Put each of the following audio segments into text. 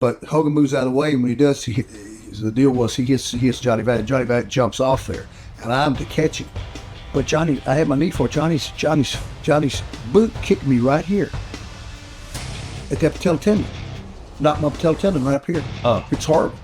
But Hogan moves out of the way, and when he does, the deal was he hits Johnny Vat. Johnny Vat jumps off there, and I'm to catch him. But Johnny, I had my knee for Johnny's boot kicked me right here at that patella tendon. Knocked my patella tendon right up here. Oh. It's horrible.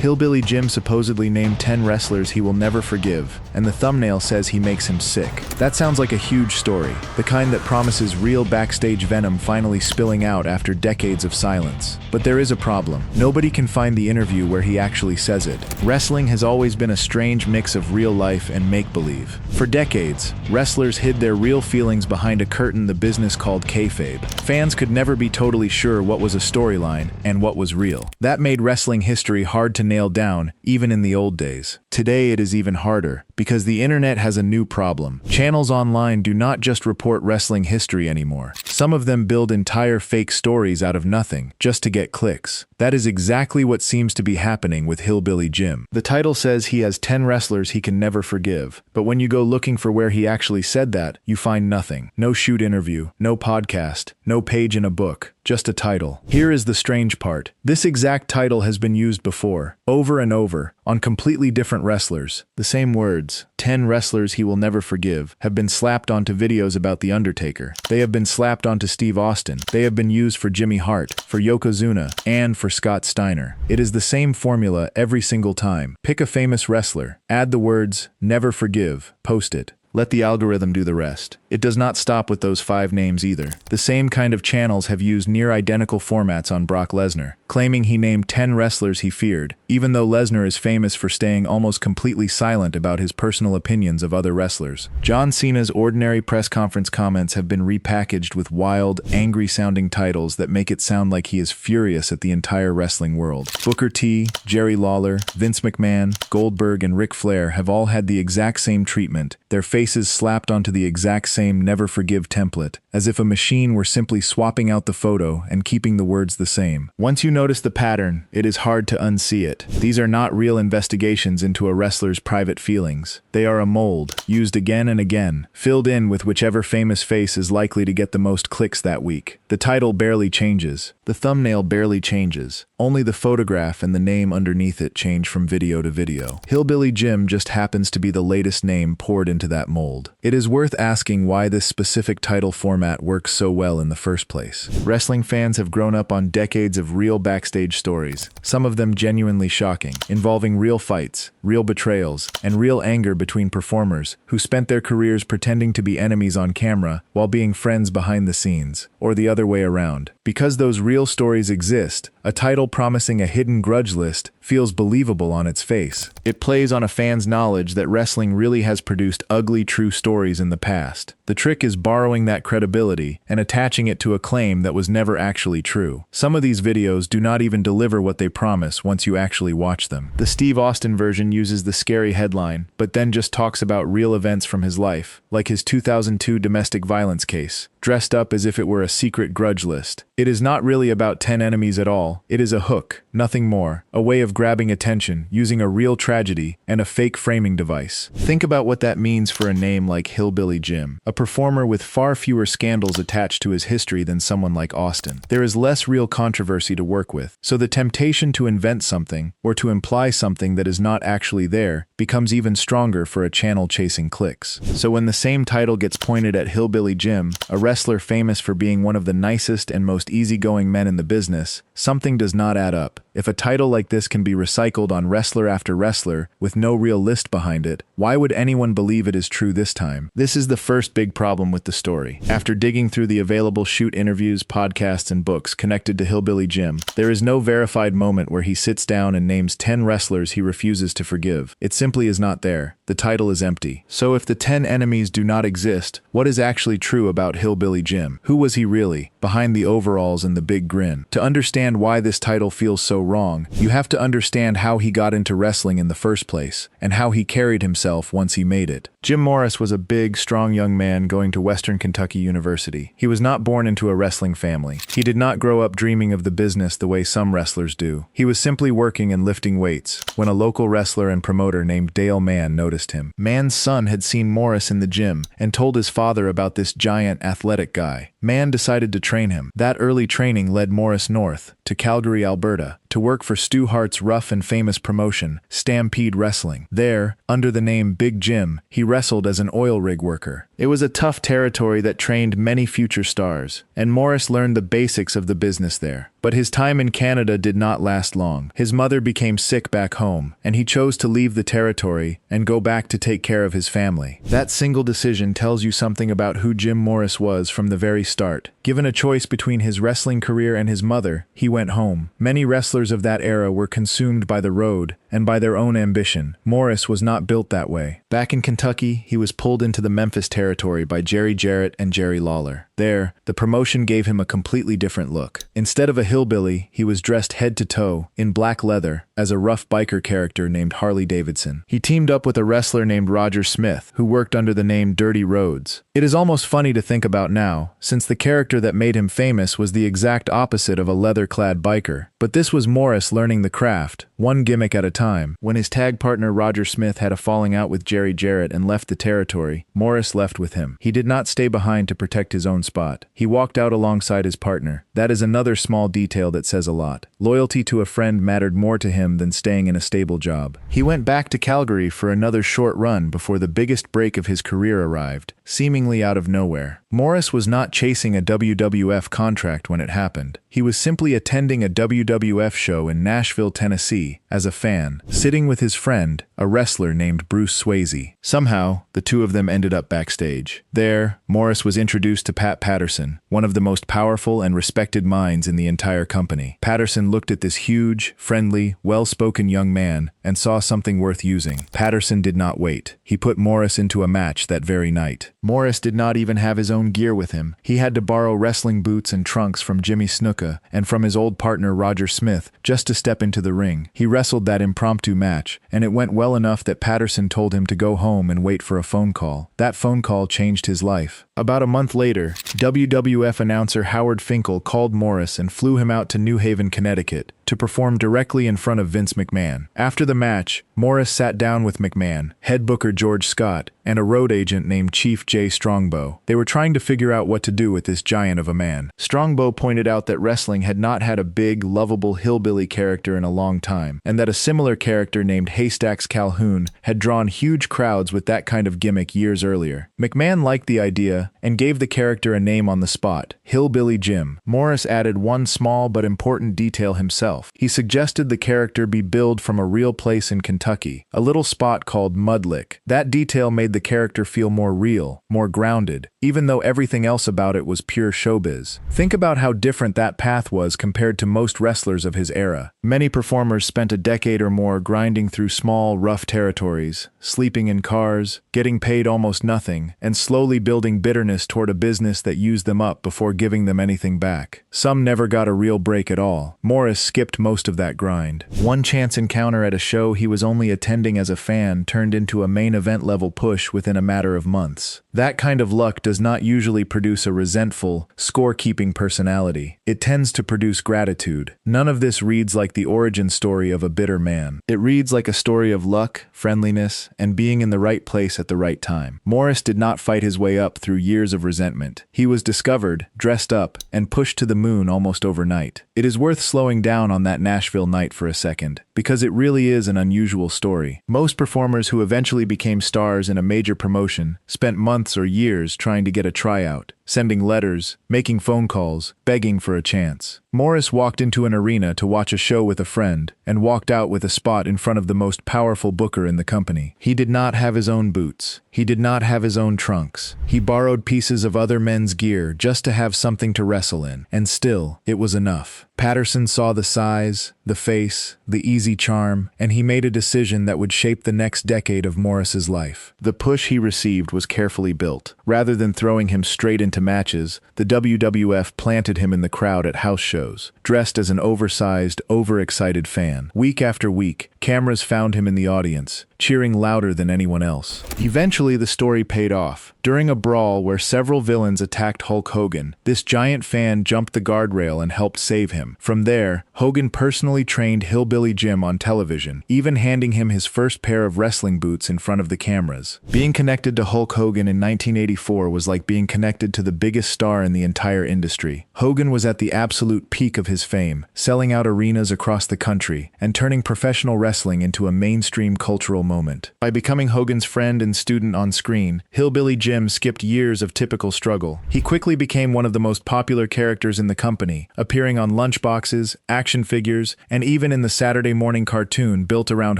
Hillbilly Jim supposedly named 10 wrestlers he will never forgive, and the thumbnail says he makes him sick. That sounds like a huge story, the kind that promises real backstage venom finally spilling out after decades of silence. But there is a problem. Nobody can find the interview where he actually says it. Wrestling has always been a strange mix of real life and make-believe. For decades, wrestlers hid their real feelings behind a curtain the business called kayfabe. Fans could never be totally sure what was a storyline and what was real. That made wrestling history hard to nail down, even in the old days. Today it is even harder, because the internet has a new problem. Channels online do not just report wrestling history anymore. Some of them build entire fake stories out of nothing, just to get clicks. That is exactly what seems to be happening with Hillbilly Jim. The title says he has 10 wrestlers he can never forgive, but when you go looking for where he actually said that, you find nothing. No shoot interview, no podcast, no page in a book, just a title. Here is the strange part. This exact title has been used before, over and over, on completely different wrestlers. The same words, 10 wrestlers he will never forgive, have been slapped onto videos about The Undertaker. They have been slapped onto Steve Austin. They have been used for Jimmy Hart, for Yokozuna, and for Scott Steiner. It is the same formula every single time. Pick a famous wrestler, add the words, never forgive, post it. Let the algorithm do the rest. It does not stop with those 5 names either. The same kind of channels have used near-identical formats on Brock Lesnar, claiming he named 10 wrestlers he feared, even though Lesnar is famous for staying almost completely silent about his personal opinions of other wrestlers. John Cena's ordinary press conference comments have been repackaged with wild, angry-sounding titles that make it sound like he is furious at the entire wrestling world. Booker T, Jerry Lawler, Vince McMahon, Goldberg, and Ric Flair have all had the exact same treatment, their faces slapped onto the exact same never forgive template, as if a machine were simply swapping out the photo and keeping the words the same. Once you notice the pattern, it is hard to unsee it. These are not real investigations into a wrestler's private feelings. They are a mold, used again and again, filled in with whichever famous face is likely to get the most clicks that week. The title barely changes. The thumbnail barely changes. Only the photograph and the name underneath it change from video to video. Hillbilly Jim just happens to be the latest name poured into that mold. It is worth asking why this specific title format works so well in the first place. Wrestling fans have grown up on decades of real backstage stories, some of them genuinely shocking, involving real fights, real betrayals, and real anger between performers who spent their careers pretending to be enemies on camera while being friends behind the scenes, or the other way around. Because those real stories exist, a title promising a hidden grudge list feels believable on its face. It plays on a fan's knowledge that wrestling really has produced ugly true stories in the past. The trick is borrowing that credibility and attaching it to a claim that was never actually true. Some of these videos do not even deliver what they promise once you actually watch them. The Steve Austin version uses the scary headline, but then just talks about real events from his life, like his 2002 domestic violence case, dressed up as if it were a secret grudge list. It is not really about 10 enemies at all. It is a hook, nothing more, a way of grabbing attention using a real tragedy and a fake framing device. Think about what that means for a name like Hillbilly Jim, a performer with far fewer scandals attached to his history than someone like Austin. There is less real controversy to work with, so the temptation to invent something, or to imply something that is not actually there, becomes even stronger for a channel chasing clicks. So when the same title gets pointed at Hillbilly Jim, a wrestler famous for being one of the nicest and most easygoing men in the business, something does not add up. If a title like this can be recycled on wrestler after wrestler with no real list behind it, why would anyone believe it is true this time? This is the first big problem with the story. After digging through the available shoot interviews, podcasts, and books connected to Hillbilly Jim, there is no verified moment where he sits down and names 10 wrestlers he refuses to forgive. It simply is not there. The title is empty. So if the 10 enemies do not exist, what is actually true about Hillbilly Jim? Who was he really, behind the overalls and the big grin? To understand why this title feels so wrong, you have to understand how he got into wrestling in the first place, and how he carried himself once he made it. Jim Morris was a big, strong young man going to Western Kentucky University. He was not born into a wrestling family. He did not grow up dreaming of the business the way some wrestlers do. He was simply working and lifting weights when a local wrestler and promoter named Dale Mann noticed him. Mann's son had seen Morris in the gym and told his father about this giant, athletic guy. Mann decided to train him. That early training led Morris north, to Calgary, Alberta, to work for Stu Hart's rough and famous promotion, Stampede Wrestling. There, under the name Big Jim, he wrestled as an oil rig worker. It was a tough territory that trained many future stars, and Morris learned the basics of the business there. But his time in Canada did not last long. His mother became sick back home, and he chose to leave the territory and go back to take care of his family. That single decision tells you something about who Jim Morris was from the very start. Given a choice between his wrestling career and his mother, he went home. Many wrestlers of that era were consumed by the road and by their own ambition. Morris was not built that way. Back in Kentucky, he was pulled into the Memphis territory by Jerry Jarrett and Jerry Lawler. There, the promotion gave him a completely different look. Instead of a hillbilly, he was dressed head to toe, in black leather, as a rough biker character named Harley Davidson. He teamed up with a wrestler named Roger Smith, who worked under the name Dirty Rhodes. It is almost funny to think about now, since the character that made him famous was the exact opposite of a leather-clad biker. But this was Morris learning the craft, one gimmick at a time. When his tag partner Roger Smith had a falling out with Jerry Jarrett and left the territory, Morris left with him. He did not stay behind to protect his own spot. He walked out alongside his partner. That is another small detail that says a lot. Loyalty to a friend mattered more to him than staying in a stable job. He went back to Calgary for another short run before the biggest break of his career arrived, seemingly out of nowhere. Morris was not chasing a WWF contract when it happened. He was simply attending a WWF show in Nashville, Tennessee, as a fan, sitting with his friend, a wrestler named Bruce Swayze. Somehow, the two of them ended up backstage. There, Morris was introduced to Pat Patterson, one of the most powerful and respected minds in the entire company. Patterson looked at this huge, friendly, well-spoken young man and saw something worth using. Patterson did not wait. He put Morris into a match that very night. Morris did not even have his own gear with him. He had to borrow wrestling boots and trunks from Jimmy Snuka and from his old partner Roger Smith just to step into the ring. He wrestled that impromptu match, and it went well enough that Patterson told him to go home and wait for a phone call. That phone call changed his life. About a month later, WWF announcer Howard Finkel called Morris and flew him out to New Haven, Connecticut, to perform directly in front of Vince McMahon. After the match, Morris sat down with McMahon, head booker George Scott, and a road agent named Chief Jay Strongbow. They were trying to figure out what to do with this giant of a man. Strongbow pointed out that wrestling had not had a big, lovable hillbilly character in a long time, and that a similar character named Haystacks Calhoun had drawn huge crowds with that kind of gimmick years earlier. McMahon liked the idea and gave the character a name on the spot, Hillbilly Jim. Morris added one small but important detail himself. He suggested the character be billed from a real place in Kentucky, a little spot called Mud Lick. That detail made the character feel more real, more grounded, even though everything else about it was pure showbiz. Think about how different that path was compared to most wrestlers of his era. Many performers spent a decade or more grinding through small, rough territories, sleeping in cars, getting paid almost nothing, and slowly building bitterness toward a business that used them up before giving them anything back. Some never got a real break at all. Morris skipped most of that grind. One chance encounter at a show he was only attending as a fan turned into a main event level push within a matter of months. That kind of luck does not usually produce a resentful, scorekeeping personality. It tends to produce gratitude. None of this reads like the origin story of a bitter man. It reads like a story of luck, friendliness, and being in the right place at the right time. Morris did not fight his way up through years of resentment. He was discovered, dressed up, and pushed to the moon almost overnight. It is worth slowing down on that Nashville night for a second, because it really is an unusual story. Most performers who eventually became stars in a major promotion spent months or years trying to get a tryout, sending letters, making phone calls, begging for a chance. Morris walked into an arena to watch a show with a friend, and walked out with a spot in front of the most powerful booker in the company. He did not have his own boots. He did not have his own trunks. He borrowed pieces of other men's gear just to have something to wrestle in, and still, it was enough. Patterson saw the size, the face, the easy charm, and he made a decision that would shape the next decade of Morris's life. The push he received was carefully built. Rather than throwing him straight into matches, the WWF planted him in the crowd at house shows, dressed as an oversized, overexcited fan. Week after week, cameras found him in the audience, cheering louder than anyone else. Eventually, the story paid off. During a brawl where several villains attacked Hulk Hogan, this giant fan jumped the guardrail and helped save him. From there, Hogan personally trained Hillbilly Jim on television, even handing him his first pair of wrestling boots in front of the cameras. Being connected to Hulk Hogan in 1984 was like being connected to the biggest star in the entire industry. Hogan was at the absolute peak of his fame, selling out arenas across the country and turning professional wrestling into a mainstream cultural moment. By becoming Hogan's friend and student on screen, Hillbilly Jim skipped years of typical struggle. He quickly became one of the most popular characters in the company, appearing on lunchboxes, action figures, and even in the Saturday morning cartoon built around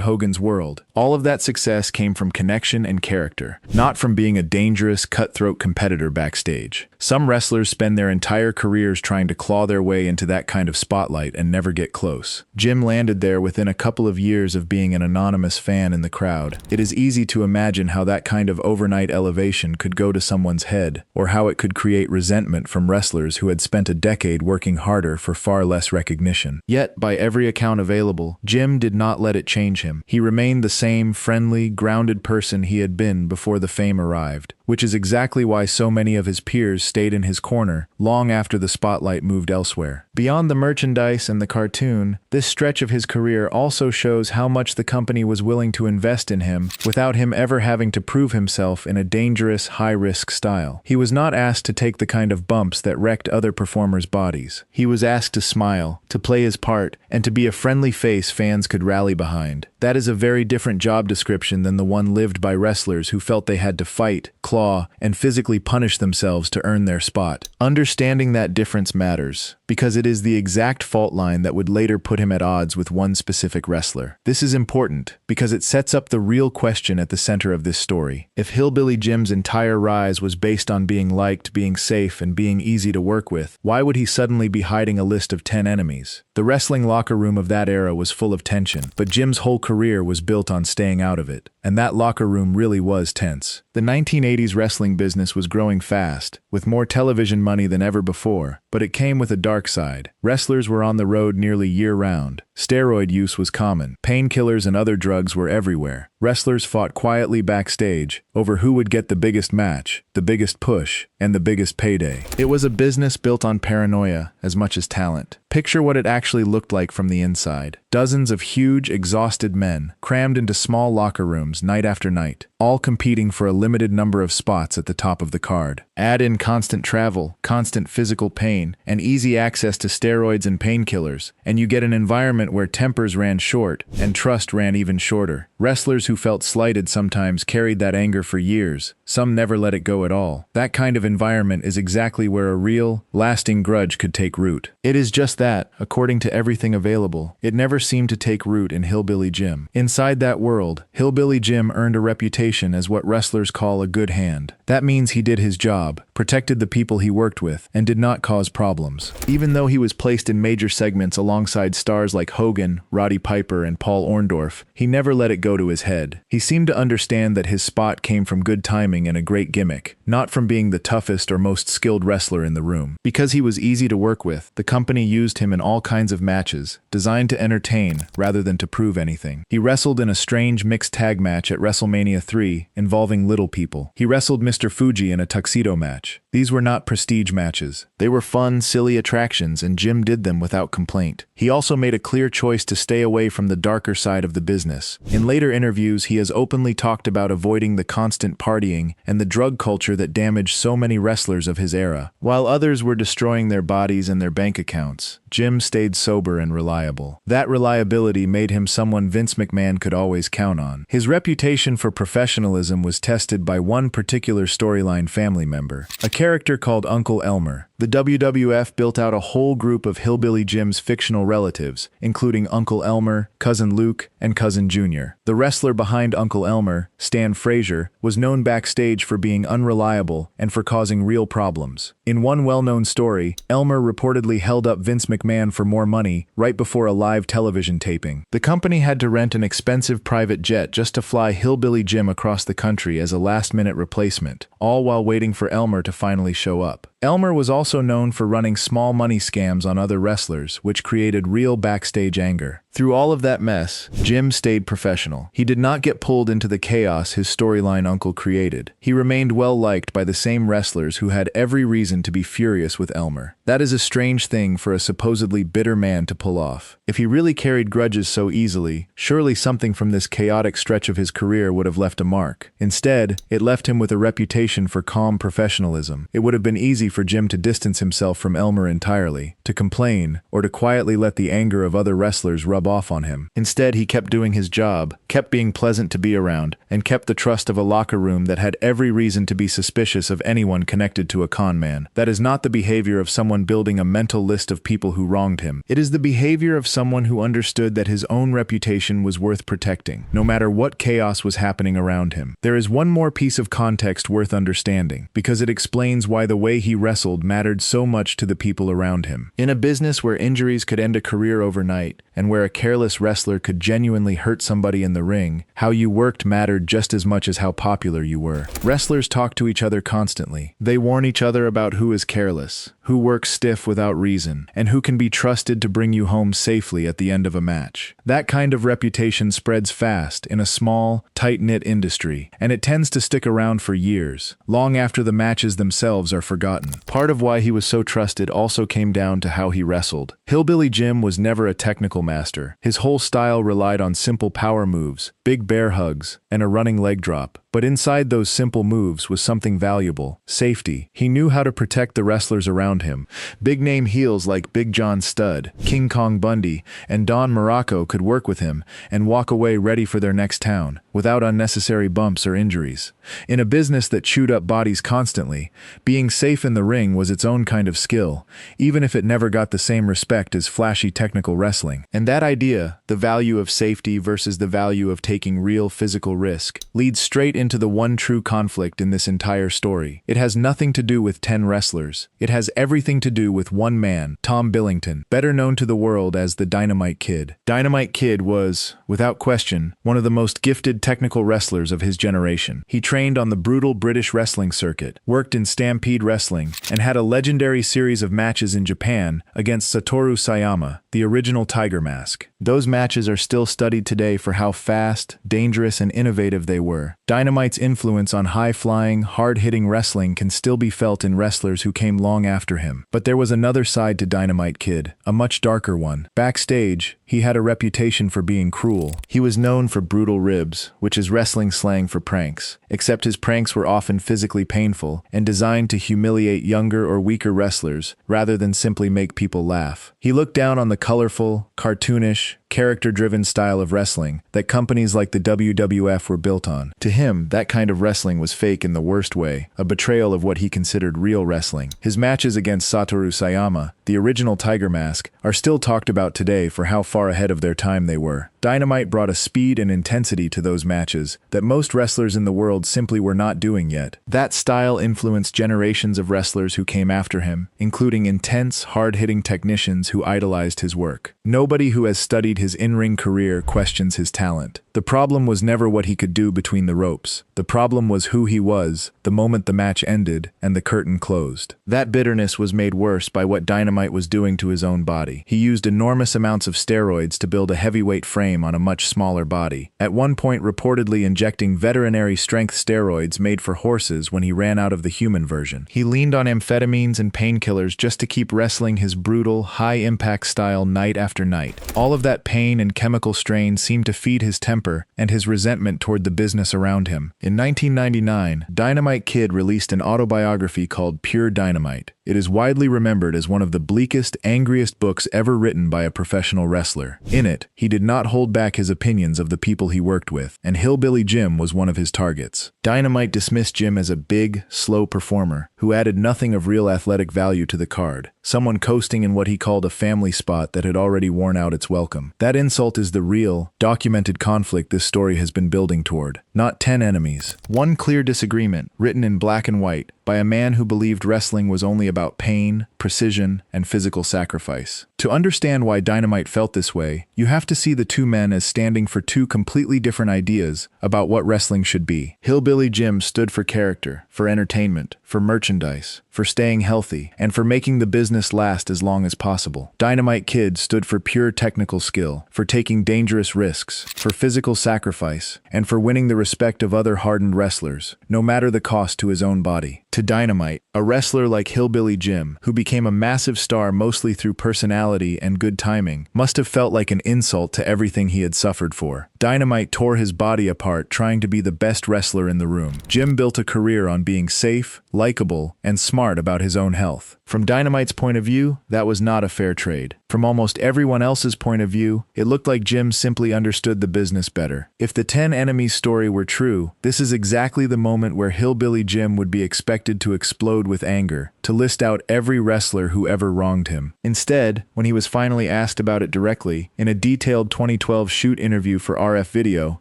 Hogan's world. All of that success came from connection and character, not from being a dangerous, cutthroat competitor backstage. Some wrestlers spend their entire careers trying to claw their way into that kind of spotlight and never get close. Jim landed there within a couple of years of being an anonymous fan in the crowd. It is easy to imagine how that kind of overnight elevation could go to someone's head, or how it could create resentment from wrestlers who had spent a decade working harder for far less recognition. Yet, by every account available, Jim did not let it change him. He remained the same friendly, grounded person he had been before the fame arrived, which is exactly why so many of his peers stayed in his corner long after the spotlight moved elsewhere. Beyond the merchandise and the cartoon, this stretch of his career also shows how much the company was willing to invest in him without him ever having to prove himself in a dangerous, high-risk style. He was not asked to take the kind of bumps that wrecked other performers' bodies. He was asked to smile, to play his part, and to be a friendly face fans could rally behind. That is a very different job description than the one lived by wrestlers who felt they had to fight, claw, and physically punish themselves to earn their spot. Understanding that difference matters, because it is the exact fault line that would later put him at odds with one specific wrestler. This is important, because it sets up the real question at the center of this story. If Hillbilly Jim's entire rise was based on being liked, being safe, and being easy to work with, why would he suddenly be hiding a list of 10 enemies? The wrestling locker room of that era was full of tension, but Jim's whole career was built on staying out of it, and that locker room really was tense. The 1980s wrestling business was growing fast, with more television money than ever before, but it came with a dark side. Wrestlers were on the road nearly year-round. Steroid use was common. Painkillers and other drugs were everywhere. Wrestlers fought quietly backstage over who would get the biggest match, the biggest push, and the biggest payday. It was a business built on paranoia as much as talent. Picture what it actually looked like from the inside. Dozens of huge, exhausted men, crammed into small locker rooms night after night, all competing for a limited number of spots at the top of the card. Add in constant travel, constant physical pain, and easy access to steroids and painkillers, and you get an environment where tempers ran short, and trust ran even shorter. Wrestlers who felt slighted sometimes carried that anger for years. Some never let it go at all. That kind of environment is exactly where a real, lasting grudge could take root. It is just that, according to everything available, it never seemed to take root in Hillbilly Jim. Inside that world, Hillbilly Jim earned a reputation as what wrestlers call a good hand. That means he did his job, protected the people he worked with, and did not cause problems. Even though he was placed in major segments alongside stars like Hogan, Roddy Piper, and Paul Orndorff, he never let it go to his head. He seemed to understand that his spot came from good timing and a great gimmick, not from being the toughest or most skilled wrestler in the room. Because he was easy to work with, the company used him in all kinds of matches, designed to entertain rather than to prove anything. He wrestled in a strange mixed tag match at WrestleMania 3 involving little people. He wrestled Mr. Fuji in a tuxedo match. These were not prestige matches. They were fun, silly attractions, and Jim did them without complaint. He also made a clear choice to stay away from the darker side of the business. In later interviews, he has openly talked about avoiding the constant partying and the drug culture that damaged so many wrestlers of his era. While others were destroying their bodies and their bank accounts, Jim stayed sober and reliable. That reliability made him someone Vince McMahon could always count on. His reputation for professionalism was tested by one particular storyline family member, a character called Uncle Elmer. The WWF built out a whole group of Hillbilly Jim's fictional relatives, including Uncle Elmer, Cousin Luke, and Cousin Junior. The wrestler behind Uncle Elmer, Stan Frazier, was known backstage for being unreliable and for causing real problems. In one well-known story, Elmer reportedly held up Vince McMahon for more money right before a live television taping. The company had to rent an expensive private jet just to fly Hillbilly Jim across the country as a last-minute replacement, all while waiting for Elmer to find finally show up. Elmer was also known for running small money scams on other wrestlers, which created real backstage anger. Through all of that mess, Jim stayed professional. He did not get pulled into the chaos his storyline uncle created. He remained well-liked by the same wrestlers who had every reason to be furious with Elmer. That is a strange thing for a supposedly bitter man to pull off. If he really carried grudges so easily, surely something from this chaotic stretch of his career would have left a mark. Instead, it left him with a reputation for calm professionalism. It would have been easy for Jim to distance himself from Elmer entirely, to complain, or to quietly let the anger of other wrestlers rub off on him. Instead, he kept doing his job, kept being pleasant to be around, and kept the trust of a locker room that had every reason to be suspicious of anyone connected to a con man. That is not the behavior of someone building a mental list of people who wronged him. It is the behavior of someone who understood that his own reputation was worth protecting, no matter what chaos was happening around him. There is one more piece of context worth understanding, because it explains why the way he wrestled mattered so much to the people around him. In a business where injuries could end a career overnight, and where a careless wrestler could genuinely hurt somebody in the ring, how you worked mattered just as much as how popular you were. Wrestlers talk to each other constantly. They warn each other about who is careless, who works stiff without reason, and who can be trusted to bring you home safely at the end of a match. That kind of reputation spreads fast in a small, tight-knit industry, and it tends to stick around for years, long after the matches themselves are forgotten. Part of why he was so trusted also came down to how he wrestled. Hillbilly Jim was never a technical master. His whole style relied on simple power moves, big bear hugs, and a running leg drop. But inside those simple moves was something valuable: safety. He knew how to protect the wrestlers around him. Big-name heels like Big John Studd, King Kong Bundy, and Don Morocco could work with him and walk away ready for their next town, without unnecessary bumps or injuries. In a business that chewed up bodies constantly, being safe in the ring was its own kind of skill, even if it never got the same respect as flashy technical wrestling. And that idea, the value of safety versus the value of taking real physical risk, leads straight into the one true conflict in this entire story. It has nothing to do with 10 wrestlers. It has everything to do with one man, Tom Billington, better known to the world as the Dynamite Kid. Dynamite Kid was, without question, one of the most gifted technical wrestlers of his generation. He trained on the brutal British wrestling circuit, worked in Stampede Wrestling, and had a legendary series of matches in Japan against Satoru Sayama, the original Tiger Mask. Those matches are still studied today for how fast, dangerous, and innovative they were. Dynamite's influence on high-flying, hard-hitting wrestling can still be felt in wrestlers who came long after him. But there was another side to Dynamite Kid, a much darker one. Backstage, he had a reputation for being cruel. He was known for brutal ribs, which is wrestling slang for pranks, except his pranks were often physically painful and designed to humiliate younger or weaker wrestlers rather than simply make people laugh. He looked down on the colorful, cartoonish, character-driven style of wrestling that companies like the WWF were built on. To him, that kind of wrestling was fake in the worst way, a betrayal of what he considered real wrestling. His matches against Satoru Sayama, the original Tiger Mask, are still talked about today for how far ahead of their time they were. Dynamite brought a speed and intensity to those matches that most wrestlers in the world simply were not doing yet. That style influenced generations of wrestlers who came after him, including intense, hard-hitting technicians who idolized his work. Nobody who has studied his in-ring career questions his talent. The problem was never what he could do between the ropes. The problem was who he was the moment the match ended and the curtain closed. That bitterness was made worse by what Dynamite was doing to his own body. He used enormous amounts of steroids to build a heavyweight frame on a much smaller body, at one point reportedly injecting veterinary strength steroids made for horses when he ran out of the human version. He leaned on amphetamines and painkillers just to keep wrestling his brutal, high-impact style night after night. All of that pain and chemical strain seemed to feed his temper and his resentment toward the business around him. In 1999, Dynamite Kid released an autobiography called Pure Dynamite. It is widely remembered as one of the bleakest, angriest books ever written by a professional wrestler. In it, he did not hold back his opinions of the people he worked with, and Hillbilly Jim was one of his targets. Dynamite dismissed Jim as a big, slow performer who added nothing of real athletic value to the card, someone coasting in what he called a family spot that had already worn out its welcome. That insult is the real, documented conflict this story has been building toward. Not 10 enemies. One clear disagreement, written in black and white, by a man who believed wrestling was only about pain, precision, and physical sacrifice. To understand why Dynamite felt this way, you have to see the two men as standing for two completely different ideas about what wrestling should be. Hillbilly Jim stood for character, for entertainment, for merchandise, for staying healthy, and for making the business last as long as possible. Dynamite Kid stood for pure technical skill, for taking dangerous risks, for physical sacrifice, and for winning the respect of other hardened wrestlers, no matter the cost to his own body. To Dynamite, a wrestler like Hillbilly Jim, who became a massive star mostly through personality and good timing, must have felt like an insult to everything he had suffered for. Dynamite tore his body apart trying to be the best wrestler in the room. Jim built a career on being safe, likable, and smart about his own health. From Dynamite's point of view, that was not a fair trade. From almost everyone else's point of view, it looked like Jim simply understood the business better. If the 10 enemies story were true, this is exactly the moment where Hillbilly Jim would be expected to explode with anger, to list out every wrestler who ever wronged him. Instead, when he was finally asked about it directly, in a detailed 2012 shoot interview for RF Video,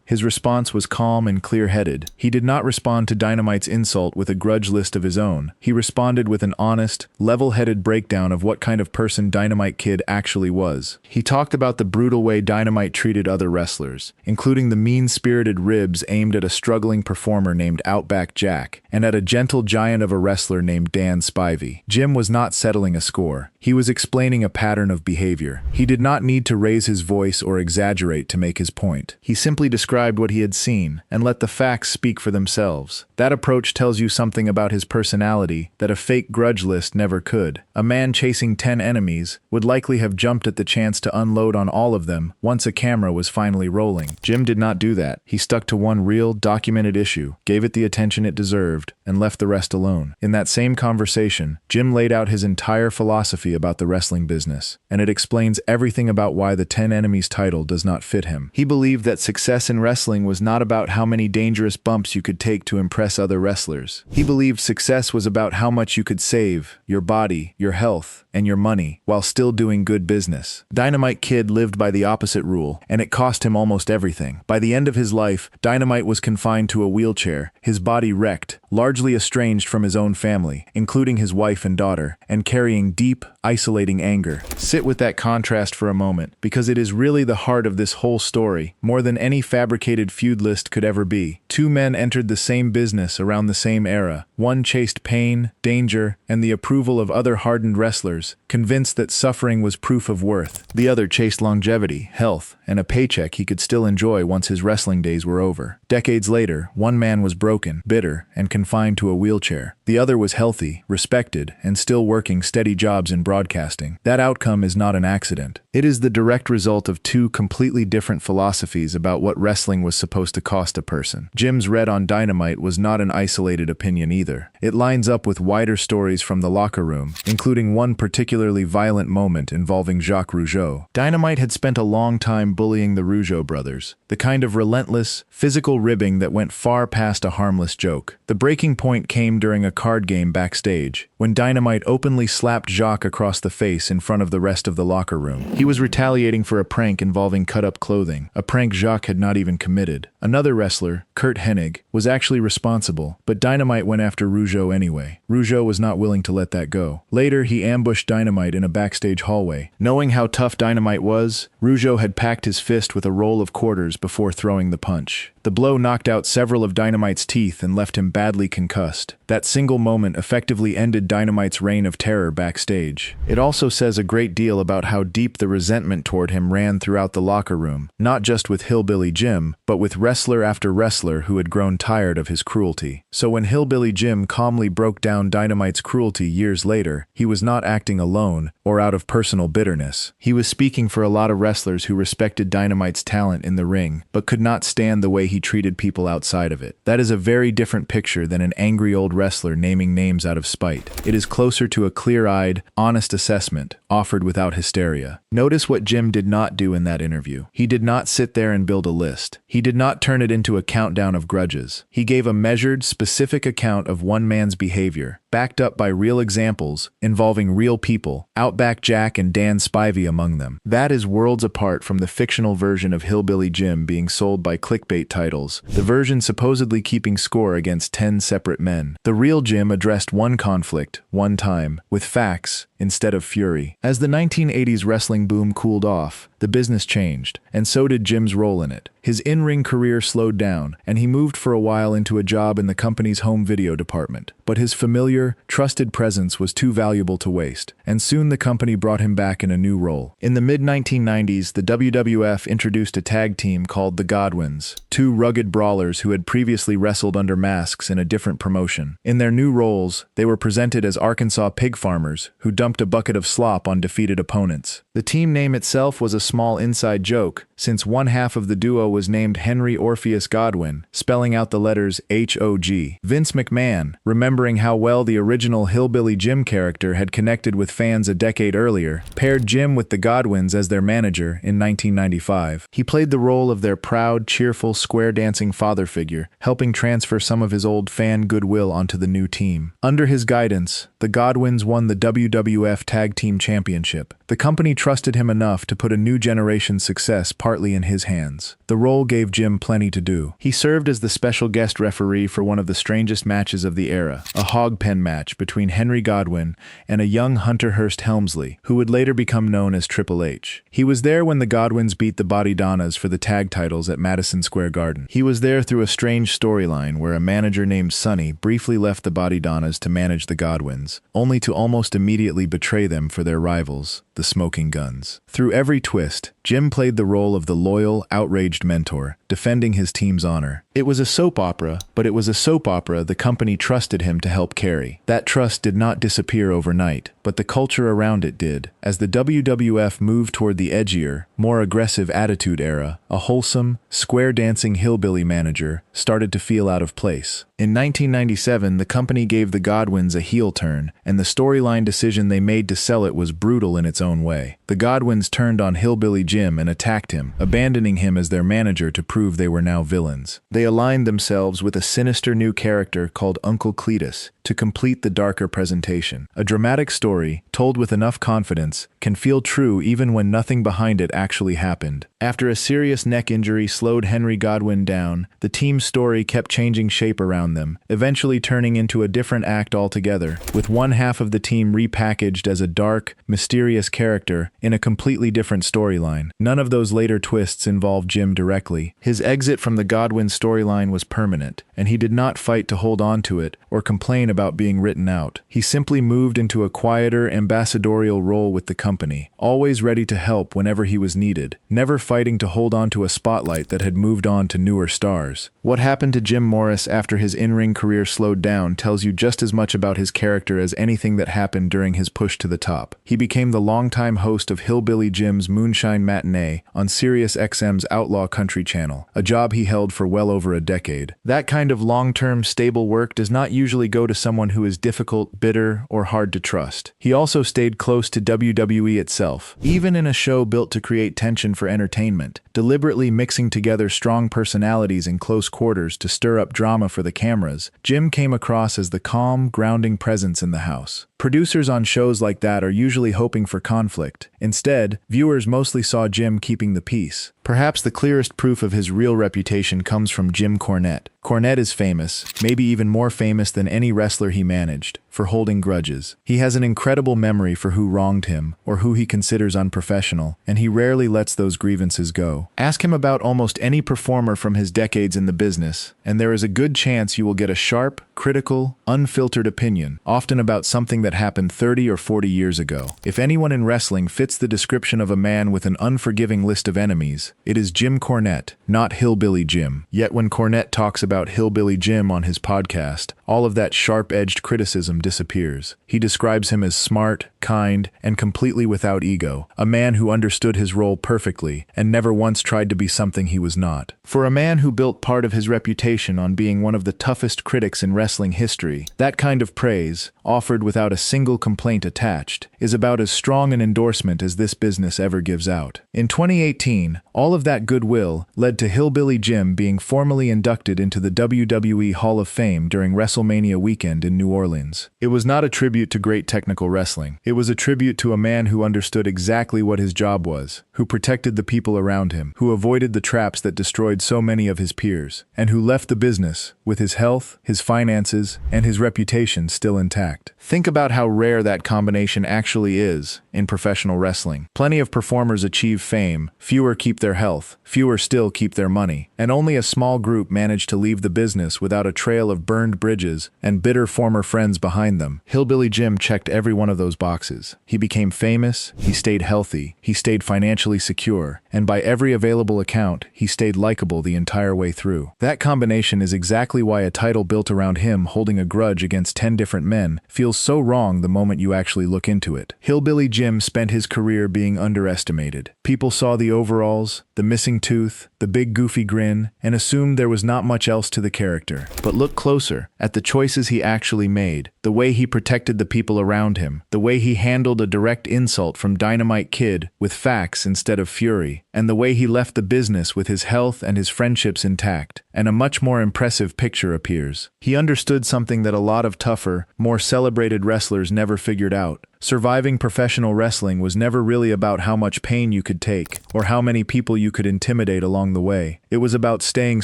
his response was calm and clear-headed. He did not respond to Dynamite's insult with a grudge list of his own. He responded with an honest, level-headed breakdown of what kind of person Dynamite Kid actually was. He talked about the brutal way Dynamite treated other wrestlers, including the mean-spirited ribs aimed at a struggling performer named Outback Jack, and at a gentle giant of a wrestler named Dan Spivey. Jim was not settling a score. He was explaining a pattern of behavior. He did not need to raise his voice or exaggerate to make his point. He simply described what he had seen, and let the facts speak for themselves. That approach tells you something about his personality that a fake grudge list never could. A man chasing 10 enemies would likely have jumped at the chance to unload on all of them once a camera was finally rolling. Jim did not do that. He stuck to one real, documented issue, gave it the attention it deserved, and left the rest alone. In that same conversation, Jim laid out his entire philosophy about the wrestling business, and it explains everything about why the 10 enemies title does not fit him. He believed that success in wrestling was not about how many dangerous bumps you could take to impress other wrestlers. He believed success was about how much you could save, your body, your health, and your money, while still doing good business. Dynamite Kid lived by the opposite rule, and it cost him almost everything. By the end of his life, Dynamite was confined to a wheelchair, his body wrecked, largely estranged from his own family, including his wife and daughter, and carrying deep, isolating anger. Sit with that contrast for a moment, because it is really the heart of this whole story, more than any fabricated feud list could ever be. Two men entered the same business around the same era. One chased pain, danger, and the approval of other hardened wrestlers, convinced that suffering was proof of worth. The other chased longevity, health, and a paycheck he could still enjoy once his wrestling days were over. Decades later, one man was broken, bitter, and confined to a wheelchair. The other was healthy, respected, and still working steady jobs in broadcasting. That outcome is not an accident. It is the direct result of two completely different philosophies about what wrestling was supposed to cost a person. Jim's read on Dynamite was not an isolated opinion either. It lines up with wider stories from the locker room, including one particularly violent moment involving Jacques Rougeau. Dynamite had spent a long time bullying the Rougeau brothers, the kind of relentless, physical ribbing that went far past a harmless joke. The breaking point came during a card game backstage, when Dynamite openly slapped Jacques across the face in front of the rest of the locker room. He was retaliating for a prank involving cut-up clothing, a prank Jacques had not even committed. Another wrestler, Kurt Hennig, was actually responsible, but Dynamite went after Rougeau anyway. Rougeau was not willing to let that go. Later, he ambushed Dynamite in a backstage hallway. Knowing how tough Dynamite was, Rougeau had packed his fist with a roll of quarters before throwing the punch. The blow knocked out several of Dynamite's teeth and left him badly concussed. That single moment effectively ended Dynamite's reign of terror backstage. It also says a great deal about how deep the resentment toward him ran throughout the locker room, not just with Hillbilly Jim, but with wrestler after wrestler who had grown tired of his cruelty. So when Hillbilly Jim calmly broke down Dynamite's cruelty years later, he was not acting alone or out of personal bitterness. He was speaking for a lot of wrestlers who respected Dynamite's talent in the ring, but could not stand the way he treated people outside of it. That is a very different picture than an angry old wrestler naming names out of spite. It is closer to a clear-eyed, honest assessment, offered without hysteria. Notice what Jim did not do in that interview. He did not sit there and build a list. He did not turn it into a countdown of grudges. He gave a measured, specific account of one man's behavior, backed up by real examples involving real people, Outback Jack and Dan Spivey among them. That is worlds apart from the fictional version of Hillbilly Jim being sold by clickbait titles, the version supposedly keeping score against 10 separate men. The real Jim addressed one conflict, one time, with facts instead of fury. As the 1980s wrestling boom cooled off, the business changed, and so did Jim's role in it. His in-ring career slowed down, and he moved for a while into a job in the company's home video department. But his familiar, trusted presence was too valuable to waste, and soon the company brought him back in a new role. In the mid-1990s, the WWF introduced a tag team called the Godwins, two rugged brawlers who had previously wrestled under masks in a different promotion. In their new roles, they were presented as Arkansas pig farmers who dumped a bucket of slop on defeated opponents. The team name itself was a small inside joke, since one half of the duo was named Henry Orpheus Godwin, spelling out the letters H-O-G. Vince McMahon, remembering how well the original Hillbilly Jim character had connected with fans a decade earlier, paired Jim with the Godwins as their manager in 1995. He played the role of their proud, cheerful, square-dancing father figure, helping transfer some of his old fan goodwill onto the new team. Under his guidance, the Godwins won the WWF Tag Team Championship. The company trusted him enough to put a new generation's success partly in his hands. The role gave Jim plenty to do. He served as the special guest referee for one of the strangest matches of the era, a hog pen match between Henry Godwin and a young Hunter Hearst Helmsley, who would later become known as Triple H. He was there when the Godwins beat the Body Donnas for the tag titles at Madison Square Garden. He was there through a strange storyline where a manager named Sonny briefly left the Body Donnas to manage the Godwins, only to almost immediately betray them for their rivals, the Smoking Guns. Through every twist, Jim played the role of the loyal, outraged mentor, defending his team's honor. It was a soap opera, but it was a soap opera the company trusted him to help carry. That trust did not disappear overnight, but the culture around it did. As the WWF moved toward the edgier, more aggressive attitude era, a wholesome, square-dancing hillbilly manager started to feel out of place. In 1997, the company gave the Godwins a heel turn, and the storyline decision they made to sell it was brutal in its own way. The Godwins turned on Hillbilly Jim and attacked him, abandoning him as their manager to prove they were now villains. They aligned themselves with a sinister new character called Uncle Cletus to complete the darker presentation. A dramatic story, told with enough confidence, can feel true even when nothing behind it actually happened. After a serious neck injury slowed Henry Godwin down, the team's story kept changing shape around them, eventually turning into a different act altogether, with one half of the team repackaged as a dark, mysterious character in a completely different storyline. None of those later twists involved Jim directly. His exit from the Godwin storyline was permanent, and he did not fight to hold on to it or complain about being written out. He simply moved into a quieter, ambassadorial role with the company, always ready to help whenever he was needed, never fighting to hold on to a spotlight that had moved on to newer stars. What happened to Jim Morris after his in-ring career slowed down tells you just as much about his character as anything that happened during his push to the top. He became the longtime host of Hillbilly Jim's Moonshine Matinee on Sirius XM's Outlaw Country Channel, a job he held for well over a decade. That kind of long-term, stable work does not usually go to someone who is difficult, bitter, or hard to trust. He also stayed close to WWE itself, even in a show built to create tension for entertainment, deliberately mixing together strong personalities in close quarters to stir up drama for the cameras. Jim came across as the calm, grounding presence in the house. Producers on shows like that are usually hoping for conflict. Instead, viewers mostly saw Jim keeping the peace. Perhaps the clearest proof of his real reputation comes from Jim Cornette. Cornette is famous, maybe even more famous than any wrestler he managed, for holding grudges. He has an incredible memory for who wronged him, or who he considers unprofessional, and he rarely lets those grievances go. Ask him about almost any performer from his decades in the business, and there is a good chance you will get a sharp, critical, unfiltered opinion, often about something that happened 30 or 40 years ago. If anyone in wrestling fits the description of a man with an unforgiving list of enemies, it is Jim Cornette, not Hillbilly Jim. Yet when Cornette talks about Hillbilly Jim on his podcast, all of that sharp-edged criticism disappears. He describes him as smart, kind, and completely without ego, a man who understood his role perfectly and never once tried to be something he was not. For a man who built part of his reputation on being one of the toughest critics in wrestling history, that kind of praise, offered without a single complaint attached, is about as strong an endorsement as this business ever gives out. In 2018, all of that goodwill led to Hillbilly Jim being formally inducted into the WWE Hall of Fame during WrestleMania WrestleMania weekend in New Orleans. It was not a tribute to great technical wrestling. It was a tribute to a man who understood exactly what his job was, who protected the people around him, who avoided the traps that destroyed so many of his peers, and who left the business with his health, his finances, and his reputation still intact. Think about how rare that combination actually is in professional wrestling. Plenty of performers achieve fame, fewer keep their health, fewer still keep their money, and only a small group manage to leave the business without a trail of burned bridges and bitter former friends behind them. Hillbilly Jim checked every one of those boxes. He became famous, he stayed healthy, he stayed financially secure, and by every available account, he stayed likable the entire way through. That combination is exactly why a title built around him holding a grudge against 10 different men feels so wrong the moment you actually look into it. Hillbilly Jim spent his career being underestimated. People saw the overalls, the missing tooth, the big goofy grin, and assumed there was not much else to the character. But look closer at the choices he actually made, the way he protected the people around him, the way he handled a direct insult from Dynamite Kid with facts instead of fury, and the way he left the business with his health and his friendships intact, and a much more impressive picture appears. He understood something that a lot of tougher, more celebrated wrestlers never figured out. Surviving professional wrestling was never really about how much pain you could take, or how many people you could intimidate along the way. It was about staying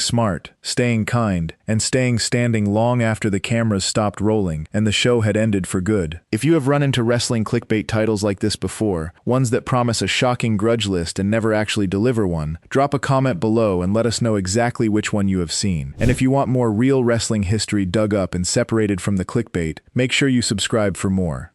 smart, staying kind, and staying standing long after the cameras stopped rolling and the show had ended for good. If you have run into wrestling clickbait titles like this before, ones that promise a shocking grudge list and never actually deliver one, drop a comment below and let us know exactly which one you have seen. And if you want more real wrestling history dug up and separated from the clickbait, make sure you subscribe for more.